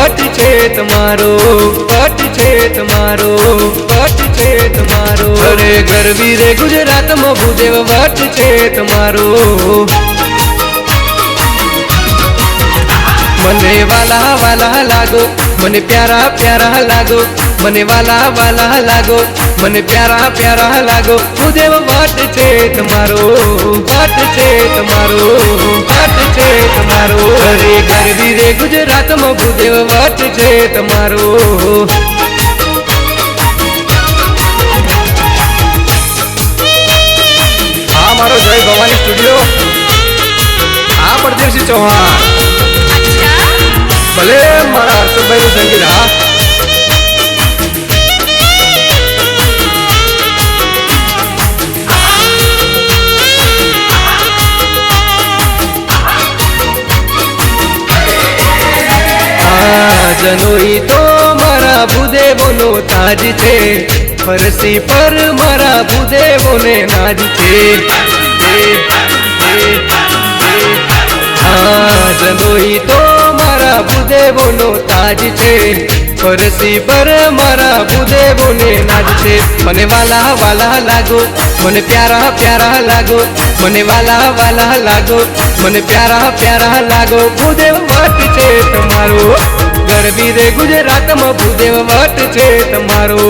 વટ છે તમારો, વટ છે તમારો, વટ છે તમારો। અરે ગરવી રે ગુજરાતમાં ભૂદેવ વટ છે તમારો। મને વાલા વાલા લાગો, મને પ્યારા પ્યારા લાગો, મને વાલા વાલા લાગો, મને પ્યારા પ્યારા લાગો। ભૂદેવ વટ છે તમારો, વટ છે તમારો, વટ છે તમારો। અરે ગરવી રે ગુજરાતમાં ભૂદેવ વટ છે તમારો। આ મારો જય ભવાની સ્ટુડિયો, આ પરદેશી ચૌહાણ, ભલે મારા હર્ષદભાઈ નું સંગીત। હા જનોઈ તો મારા ભૂદેવોનો તાજ છે, ફરસી પર મારા ભૂદેવોને નાજ છે। જનોઈ તો મારા ભૂદેવોનો તાજ છે, ફરસી પર મારા ભૂદેવોને નાજ છે। મને વાલા વાલા લાગો, મને પ્યારા પ્યારા લાગો, મને વાલા વાલા લાગો, મને પ્યારા પ્યારા લાગો। ભૂદેવ વટ છે તમારો, ગરવી રે ગુજરાતમાં ભૂદેવ વટ છે તમારો।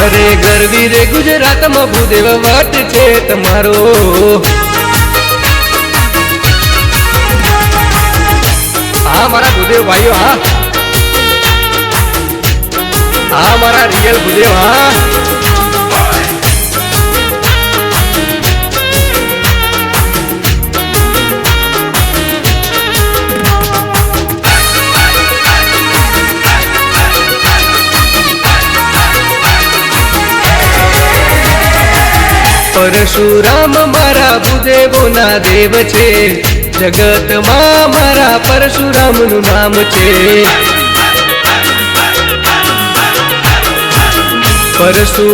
અરે ગરવી રે ગુજરાતમાં ભૂદેવ વટ છે તમારો। હા મારા ભૂદેવ ભાઈઓ, હા મારા રિયલ ભૂદેવ। હા પરશુરામ મારા ભૂદેવોના દેવ છે, જગતમાં મારા પરશુરામનું નામ છે। પરશુ